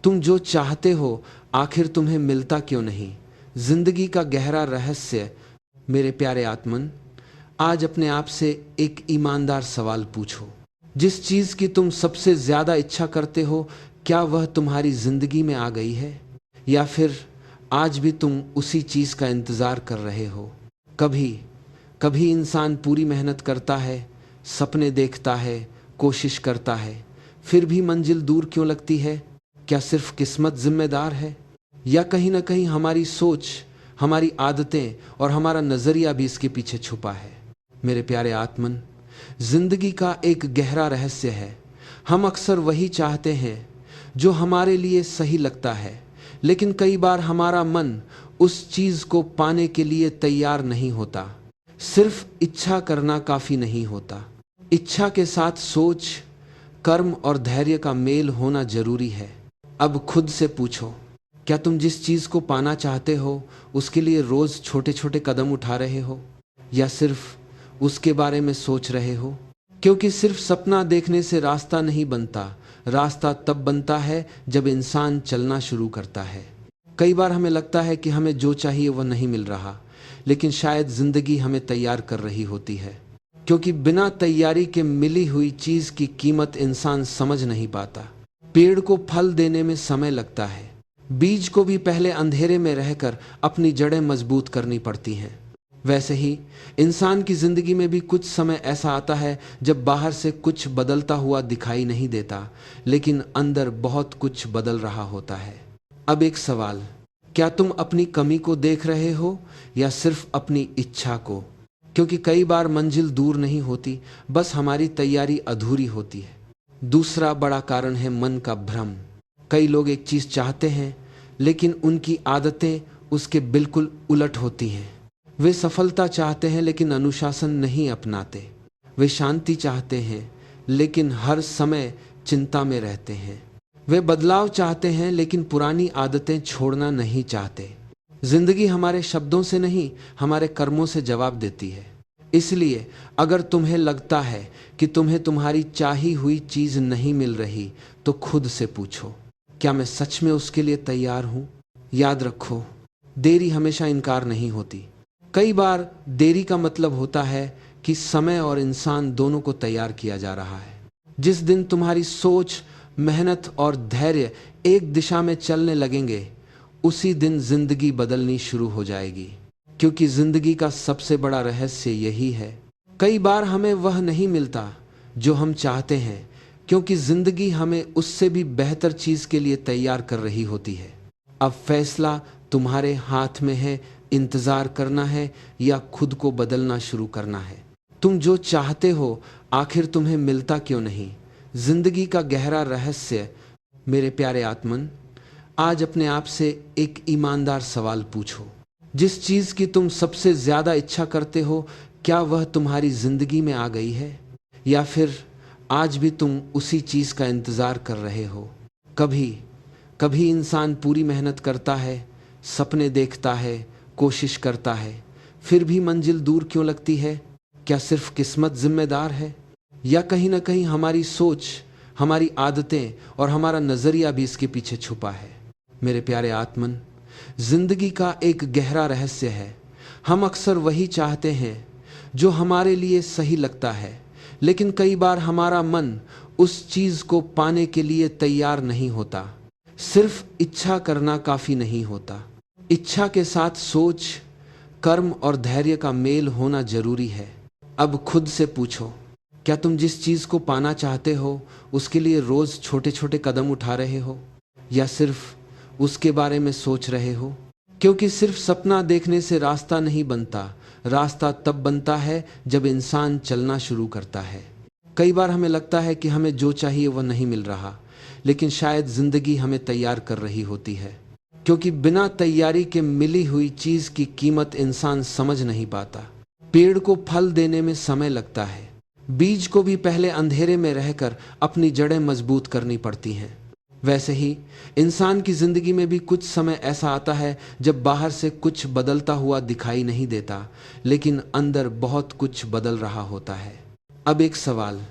तुम जो चाहते हो आखिर तुम्हें मिलता क्यों नहीं? जिंदगी का गहरा रहस्य। मेरे प्यारे आत्मन, आज अपने आप से एक ईमानदार सवाल पूछो। जिस चीज की तुम सबसे ज्यादा इच्छा करते हो, क्या वह तुम्हारी जिंदगी में आ गई है? या फिर आज भी तुम उसी चीज का इंतजार कर रहे हो? कभी कभी इंसान पूरी मेहनत करता है, सपने देखता है, कोशिश करता है, फिर भी मंजिल दूर क्यों लगती है? क्या सिर्फ किस्मत जिम्मेदार है, या कहीं ना कहीं हमारी सोच, हमारी आदतें और हमारा नजरिया भी इसके पीछे छुपा है? मेरे प्यारे आत्मन, जिंदगी का एक गहरा रहस्य है। हम अक्सर वही चाहते हैं जो हमारे लिए सही लगता है, लेकिन कई बार हमारा मन उस चीज को पाने के लिए तैयार नहीं होता। सिर्फ इच्छा करना काफी नहीं होता, इच्छा के साथ सोच, कर्म और धैर्य का मेल होना जरूरी है। अब खुद से पूछो, क्या तुम जिस चीज को पाना चाहते हो उसके लिए रोज छोटे छोटे कदम उठा रहे हो, या सिर्फ उसके बारे में सोच रहे हो? क्योंकि सिर्फ सपना देखने से रास्ता नहीं बनता, रास्ता तब बनता है जब इंसान चलना शुरू करता है। कई बार हमें लगता है कि हमें जो चाहिए वह नहीं मिल रहा, लेकिन शायद जिंदगी हमें तैयार कर रही होती है। क्योंकि बिना तैयारी के मिली हुई चीज की कीमत इंसान समझ नहीं पाता। पेड़ को फल देने में समय लगता है, बीज को भी पहले अंधेरे में रहकर अपनी जड़ें मजबूत करनी पड़ती हैं। वैसे ही इंसान की जिंदगी में भी कुछ समय ऐसा आता है जब बाहर से कुछ बदलता हुआ दिखाई नहीं देता, लेकिन अंदर बहुत कुछ बदल रहा होता है। अब एक सवाल, क्या तुम अपनी कमी को देख रहे हो या सिर्फ अपनी इच्छा को? क्योंकि कई बार मंजिल दूर नहीं होती, बस हमारी तैयारी अधूरी होती है। दूसरा बड़ा कारण है मन का भ्रम। कई लोग एक चीज चाहते हैं, लेकिन उनकी आदतें उसके बिल्कुल उलट होती हैं। वे सफलता चाहते हैं लेकिन अनुशासन नहीं अपनाते। वे शांति चाहते हैं लेकिन हर समय चिंता में रहते हैं। वे बदलाव चाहते हैं लेकिन पुरानी आदतें छोड़ना नहीं चाहते। जिंदगी हमारे शब्दों से नहीं, हमारे कर्मों से जवाब देती है। इसलिए अगर तुम्हें लगता है कि तुम्हें तुम्हारी चाही हुई चीज नहीं मिल रही, तो खुद से पूछो, क्या मैं सच में उसके लिए तैयार हूं? याद रखो, देरी हमेशा इनकार नहीं होती। कई बार देरी का मतलब होता है कि समय और इंसान दोनों को तैयार किया जा रहा है। जिस दिन तुम्हारी सोच, मेहनत और धैर्य एक दिशा में चलने लगेंगे, उसी दिन जिंदगी बदलनी शुरू हो जाएगी। क्योंकि जिंदगी का सबसे बड़ा रहस्य यही है। कई बार हमें वह नहीं मिलता जो हम चाहते हैं, क्योंकि जिंदगी हमें उससे भी बेहतर चीज के लिए तैयार कर रही होती है। अब फैसला तुम्हारे हाथ में है, इंतजार करना है या खुद को बदलना शुरू करना है। तुम जो चाहते हो आखिर तुम्हें मिलता क्यों नहीं? जिंदगी का गहरा रहस्य। मेरे प्यारे आत्मन, आज अपने आप से एक ईमानदार सवाल पूछो। जिस चीज की तुम सबसे ज्यादा इच्छा करते हो, क्या वह तुम्हारी जिंदगी में आ गई है? या फिर आज भी तुम उसी चीज का इंतजार कर रहे हो? कभी कभी इंसान पूरी मेहनत करता है, सपने देखता है, कोशिश करता है, फिर भी मंजिल दूर क्यों लगती है? क्या सिर्फ किस्मत जिम्मेदार है, या कहीं ना कहीं हमारी सोच, हमारी आदतें और हमारा नजरिया भी इसके पीछे छुपा है? मेरे प्यारे आत्मन, जिंदगी का एक गहरा रहस्य है। हम अक्सर वही चाहते हैं जो हमारे लिए सही लगता है, लेकिन कई बार हमारा मन उस चीज को पाने के लिए तैयार नहीं होता। सिर्फ इच्छा करना काफी नहीं होता, इच्छा के साथ सोच, कर्म और धैर्य का मेल होना जरूरी है। अब खुद से पूछो, क्या तुम जिस चीज को पाना चाहते हो उसके लिए रोज छोटे छोटे कदम उठा रहे हो, या सिर्फ उसके बारे में सोच रहे हो? क्योंकि सिर्फ सपना देखने से रास्ता नहीं बनता, रास्ता तब बनता है जब इंसान चलना शुरू करता है। कई बार हमें लगता है कि हमें जो चाहिए वह नहीं मिल रहा, लेकिन शायद जिंदगी हमें तैयार कर रही होती है। क्योंकि बिना तैयारी के मिली हुई चीज की कीमत इंसान समझ नहीं पाता। पेड़ को फल देने में समय लगता है, बीज को भी पहले अंधेरे में रहकर अपनी जड़ें मजबूत करनी पड़ती हैं। वैसे ही इंसान की जिंदगी में भी कुछ समय ऐसा आता है जब बाहर से कुछ बदलता हुआ दिखाई नहीं देता, लेकिन अंदर बहुत कुछ बदल रहा होता है। अब एक सवाल,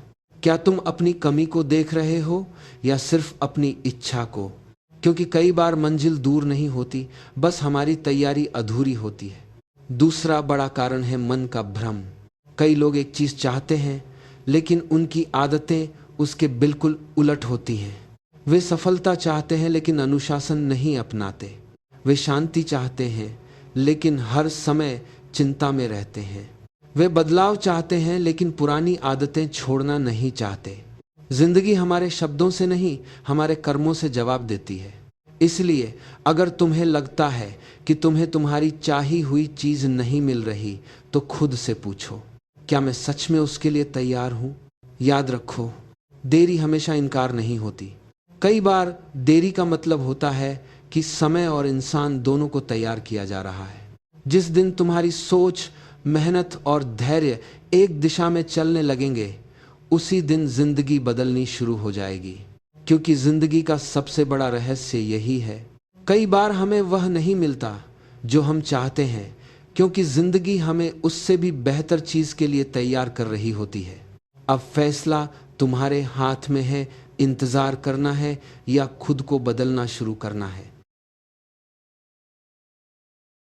क्या तुम अपनी कमी को देख रहे हो या सिर्फ अपनी इच्छा को? क्योंकि कई बार मंजिल दूर नहीं होती, बस हमारी तैयारी अधूरी होती है। दूसरा बड़ा कारण है मन का भ्रम। कई लोग एक चीज चाहते हैं, लेकिन उनकी आदतें उसके बिल्कुल उलट होती हैं। वे सफलता चाहते हैं लेकिन अनुशासन नहीं अपनाते। वे शांति चाहते हैं लेकिन हर समय चिंता में रहते हैं। वे बदलाव चाहते हैं लेकिन पुरानी आदतें छोड़ना नहीं चाहते। जिंदगी हमारे शब्दों से नहीं, हमारे कर्मों से जवाब देती है। इसलिए अगर तुम्हें लगता है कि तुम्हें तुम्हारी चाही हुई चीज नहीं मिल रही, तो खुद से पूछो, क्या मैं सच में उसके लिए तैयार हूं? याद रखो, देरी हमेशा इनकार नहीं होती। कई बार देरी का मतलब होता है कि समय और इंसान दोनों को तैयार किया जा रहा है। जिस दिन तुम्हारी सोच, मेहनत और धैर्य एक दिशा में चलने लगेंगे, उसी दिन जिंदगी बदलनी शुरू हो जाएगी। क्योंकि जिंदगी का सबसे बड़ा रहस्य यही है। कई बार हमें वह नहीं मिलता जो हम चाहते हैं, क्योंकि जिंदगी हमें उससे भी बेहतर चीज के लिए तैयार कर रही होती है। अब फैसला तुम्हारे हाथ में है, इंतजार करना है या खुद को बदलना शुरू करना है।